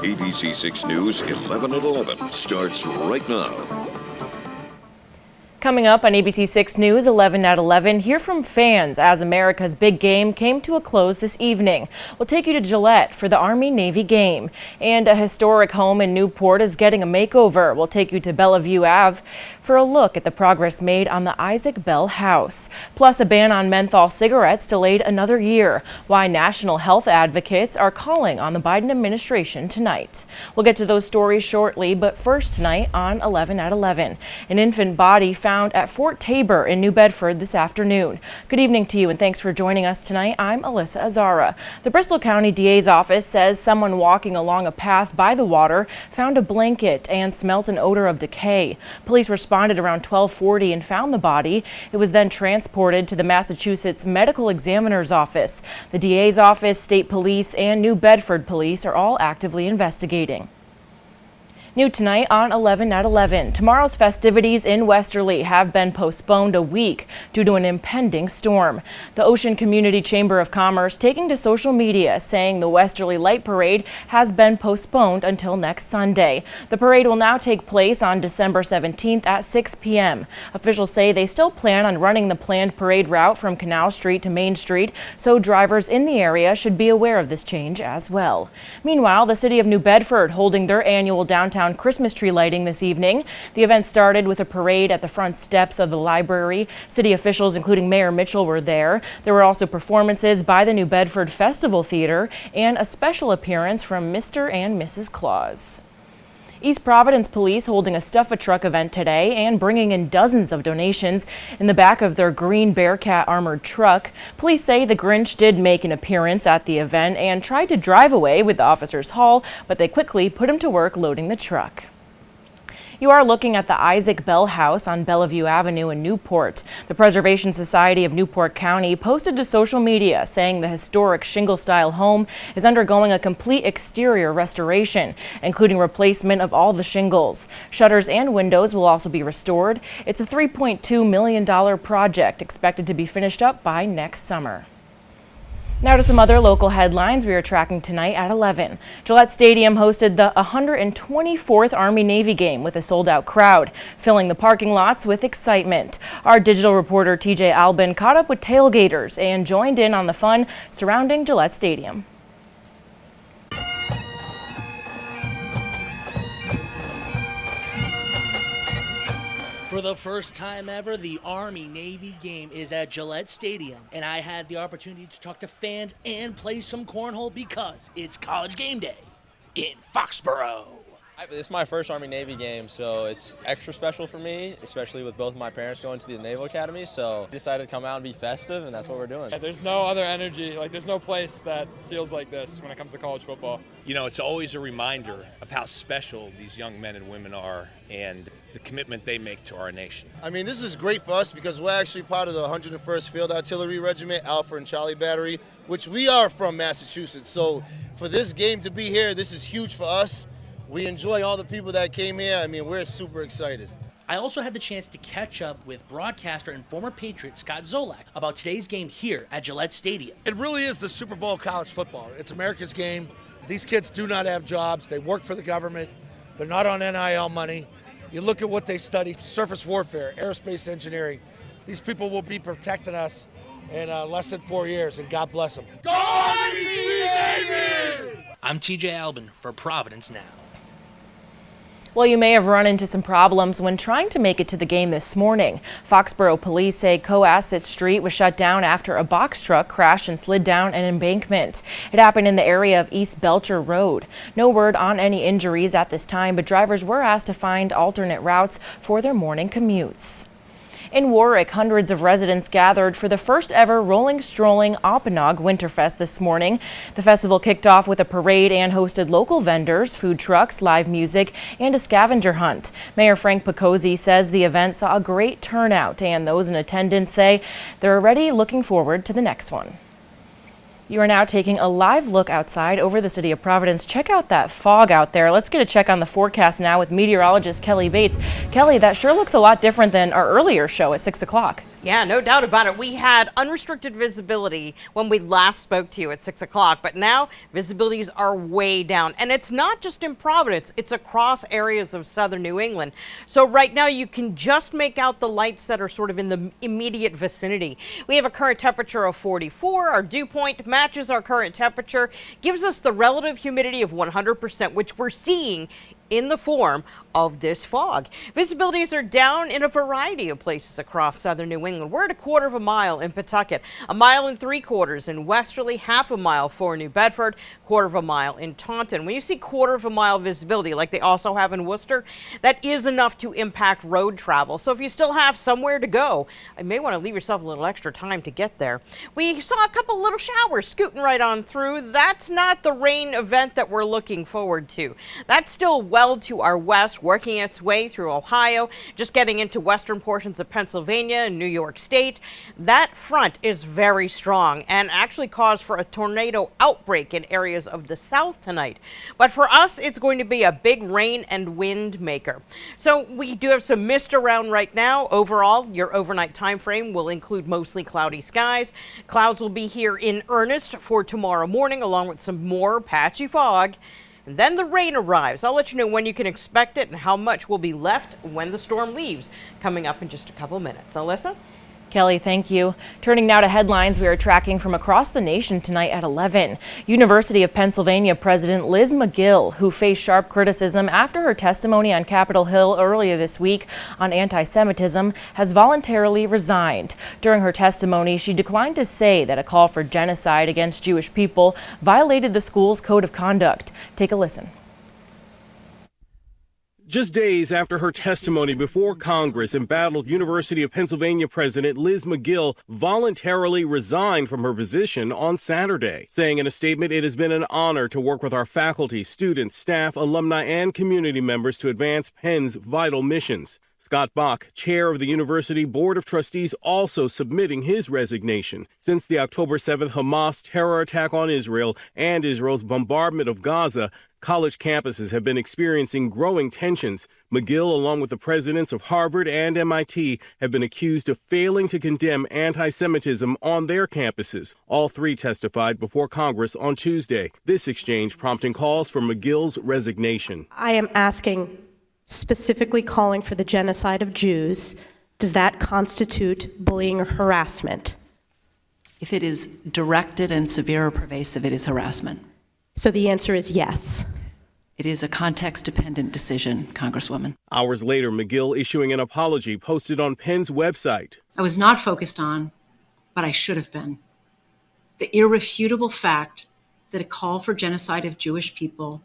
ABC 6 News 11 at 11 starts right now. Coming up on ABC 6 News 11 at 11, hear from fans as America's big game came to a close this evening. We'll take you to Gillette for the Army-Navy game. And a historic home in Newport is getting a makeover. We'll take you to Bellevue Ave for a look at the progress made on the Isaac Bell House. Plus, a ban on menthol cigarettes delayed another year. Why national health advocates are calling on the Biden administration tonight. We'll get to those stories shortly, but first tonight on 11 at 11, an infant body found at Fort Taber in New Bedford this afternoon. Good evening to you and thanks for joining us tonight. I'm Alyssa Azara. The Bristol County DA's office says someone walking along a path by the water found a blanket and smelt an odor of decay. Police responded around 12:40 and found the body. It was then transported to the Massachusetts Medical Examiner's office. The DA's office, state police, and New Bedford police are all actively investigating. New tonight on 11 at 11. Tomorrow's festivities in Westerly have been postponed a week due to an impending storm. The Ocean Community Chamber of Commerce taking to social media saying the Westerly Light Parade has been postponed until next Sunday. The parade will now take place on December 17th at 6 p.m. Officials say they still plan on running the planned parade route from Canal Street to Main Street, so drivers in the area should be aware of this change as well. Meanwhile, the city of New Bedford holding their annual downtown Christmas tree lighting this evening. The event started with a parade at the front steps of the library. City officials, including Mayor Mitchell, were there. There were also performances by the New Bedford Festival Theater and a special appearance from Mr. and Mrs. Claus. East Providence Police holding a Stuff-A-Truck event today and bringing in dozens of donations in the back of their green Bearcat armored truck. Police say the Grinch did make an appearance at the event and tried to drive away with the officer's haul, but they quickly put him to work loading the truck. You are looking at the Isaac Bell House on Bellevue Avenue in Newport. The Preservation Society of Newport County posted to social media saying the historic shingle-style home is undergoing a complete exterior restoration, including replacement of all the shingles. Shutters and windows will also be restored. It's a $3.2 million project expected to be finished up by next summer. Now to some other local headlines we are tracking tonight at 11. Gillette Stadium hosted the 124th Army-Navy game with a sold-out crowd, filling the parking lots with excitement. Our digital reporter TJ Albin caught up with tailgaters and joined in on the fun surrounding Gillette Stadium. For the first time ever, the Army-Navy game is at Gillette Stadium, and I had the opportunity to talk to fans and play some cornhole because it's College Game Day in Foxborough. This is my first Army-Navy game, so it's extra special for me, especially with both my parents going to the Naval Academy, so I decided to come out and be festive, and that's what we're doing. There's no other energy, there's no place that feels like this when it comes to college football. You know, it's always a reminder of how special these young men and women are and the commitment they make to our nation. I mean, this is great for us because we're actually part of the 101st Field Artillery Regiment, Alpha and Charlie Battery, which we are from Massachusetts. So for this game to be here, this is huge for us. We enjoy all the people that came here. I mean, we're super excited. I also had the chance to catch up with broadcaster and former Patriot Scott Zolak about today's game here at Gillette Stadium. It really is the Super Bowl of college football. It's America's game. These kids do not have jobs. They work for the government. They're not on NIL money. You look at what they study, surface warfare, aerospace engineering. These people will be protecting us in less than 4 years, and God bless them. Go Army! I'm TJ Albin for Providence Now. Well, you may have run into some problems when trying to make it to the game this morning. Foxborough police say Coasset Street was shut down after a box truck crashed and slid down an embankment. It happened in the area of East Belcher Road. No word on any injuries at this time, but drivers were asked to find alternate routes for their morning commutes. In Warwick, hundreds of residents gathered for the first ever Rolling Strolling Oppanog Winterfest this morning. The festival kicked off with a parade and hosted local vendors, food trucks, live music, and a scavenger hunt. Mayor Frank Picozzi says the event saw a great turnout, and those in attendance say they're already looking forward to the next one. You are now taking a live look outside over the city of Providence. Check out that fog out there. Let's get a check on the forecast now with meteorologist Kelly Bates. Kelly, that sure looks a lot different than our earlier show at 6 o'clock. Yeah, no doubt about it. We had unrestricted visibility when we last spoke to you at 6 o'clock, but now visibilities are way down. And it's not just in Providence, it's across areas of southern New England. So right now you can just make out the lights that are sort of in the immediate vicinity. We have a current temperature of 44. Our dew point matches our current temperature, gives us the relative humidity of 100%, which we're seeing in the form of this fog. Visibilities are down in a variety of places across southern New England. We're at 1/4 mile in Pawtucket, 1 3/4 miles in Westerly, 1/2 mile for New Bedford, 1/4 mile in Taunton. When you see 1/4 mile visibility, like they also have in Worcester, that is enough to impact road travel. So if you still have somewhere to go, you may want to leave yourself a little extra time to get there. We saw a couple little showers scooting right on through. That's not the rain event that we're looking forward to. That's still well to our west, working its way through Ohio, just getting into western portions of Pennsylvania and New York State. That front is very strong and actually caused for a tornado outbreak in areas of the south tonight. But for us, it's going to be a big rain and wind maker. So we do have some mist around right now. Overall, your overnight time frame will include mostly cloudy skies. Clouds will be here in earnest for tomorrow morning, along with some more patchy fog. And then the rain arrives. I'll let you know when you can expect it and how much will be left when the storm leaves, coming up in just a couple minutes. Alyssa? Kelly, thank you. Turning now to headlines we are tracking from across the nation tonight at 11. University of Pennsylvania President Liz Magill, who faced sharp criticism after her testimony on Capitol Hill earlier this week on anti-Semitism, has voluntarily resigned. During her testimony, she declined to say that a call for genocide against Jewish people violated the school's code of conduct. Take a listen. Just days after her testimony before Congress, embattled University of Pennsylvania President Liz Magill voluntarily resigned from her position on Saturday, saying in a statement, "It has been an honor to work with our faculty, students, staff, alumni, and community members to advance Penn's vital missions." Scott Bach, chair of the University Board of Trustees, also submitting his resignation. Since the October 7th Hamas terror attack on Israel and Israel's bombardment of Gaza, college campuses have been experiencing growing tensions. Magill, along with the presidents of Harvard and MIT, have been accused of failing to condemn anti-Semitism on their campuses. All three testified before Congress on Tuesday. This exchange prompting calls for Magill's resignation. I am asking, specifically calling for the genocide of Jews, does that constitute bullying or harassment? If it is directed and severe or pervasive, it is harassment. So the answer is yes. It is a context-dependent decision, Congresswoman. Hours later, Magill issuing an apology posted on Penn's website. I was not focused on, but I should have been, the irrefutable fact that a call for genocide of Jewish people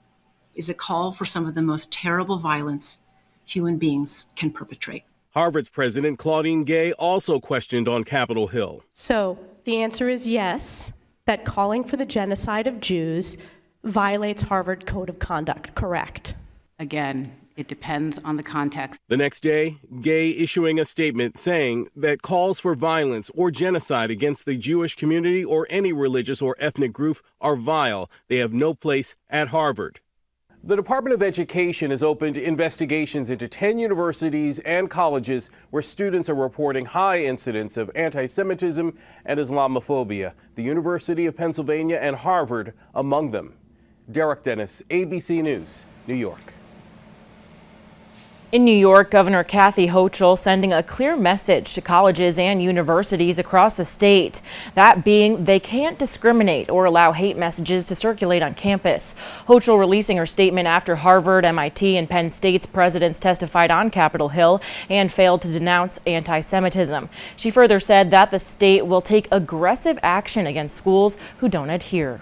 is a call for some of the most terrible violence human beings can perpetrate. Harvard's President Claudine Gay also questioned on Capitol Hill. So the answer is yes, that calling for the genocide of Jews violates Harvard Code of Conduct, correct? Again, it depends on the context. The next day, Gay issuing a statement saying that calls for violence or genocide against the Jewish community or any religious or ethnic group are vile. They have no place at Harvard. The Department of Education has opened investigations into 10 universities and colleges where students are reporting high incidents of anti-Semitism and Islamophobia. The University of Pennsylvania and Harvard among them. Derek Dennis, ABC News, New York. In New York, Governor Kathy Hochul sending a clear message to colleges and universities across the state. That being, they can't discriminate or allow hate messages to circulate on campus. Hochul releasing her statement after Harvard, MIT, and Penn State's presidents testified on Capitol Hill and failed to denounce anti-Semitism. She further said that the state will take aggressive action against schools who don't adhere.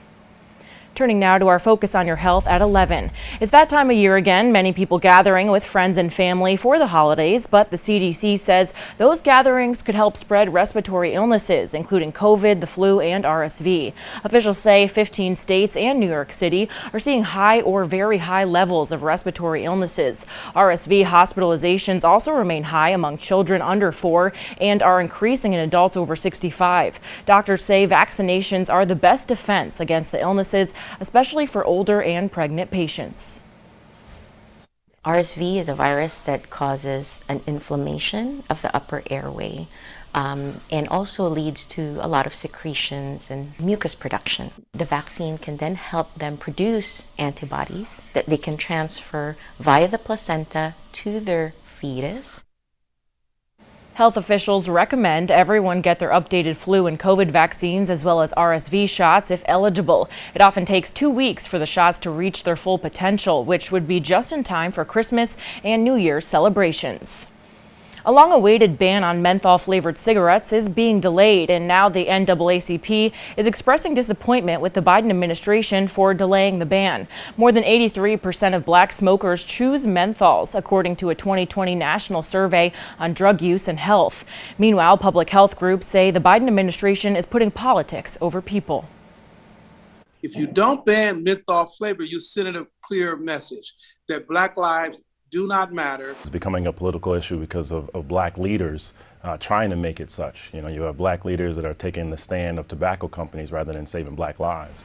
Turning now to our focus on your health at 11. It's that time of year again, many people gathering with friends and family for the holidays, but the CDC says those gatherings could help spread respiratory illnesses, including COVID, the flu, and RSV. Officials say 15 states and New York City are seeing high or very high levels of respiratory illnesses. RSV hospitalizations also remain high among children under 4 and are increasing in adults over 65. Doctors say vaccinations are the best defense against the illnesses, especially for older and pregnant patients. RSV is a virus that causes an inflammation of the upper airway. and also leads to a lot of secretions and mucus production. The vaccine can then help them produce antibodies that they can transfer via the placenta to their fetus. Health officials recommend everyone get their updated flu and COVID vaccines as well as RSV shots if eligible. It often takes 2 weeks for the shots to reach their full potential, which would be just in time for Christmas and New Year's celebrations. A long-awaited ban on menthol-flavored cigarettes is being delayed, and now the NAACP is expressing disappointment with the Biden administration for delaying the ban. More than 83% of black smokers choose menthols, according to a 2020 national survey on drug use and health. Meanwhile, public health groups say the Biden administration is putting politics over people. If you don't ban menthol flavor, you send a clear message that black lives do not matter. It's becoming a political issue because of black leaders trying to make it such. You know, you have black leaders that are taking the stand of tobacco companies rather than saving black lives.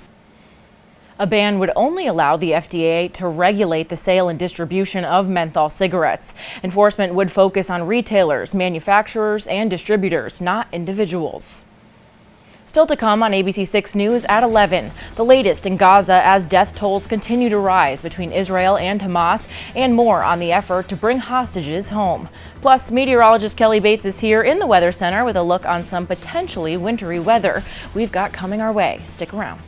A ban would only allow the FDA to regulate the sale and distribution of menthol cigarettes. Enforcement would focus on retailers, manufacturers, and distributors, not individuals. Still to come on ABC 6 News at 11. The latest in Gaza as death tolls continue to rise between Israel and Hamas, and more on the effort to bring hostages home. Plus, meteorologist Kelly Bates is here in the Weather Center with a look on some potentially wintry weather we've got coming our way. Stick around.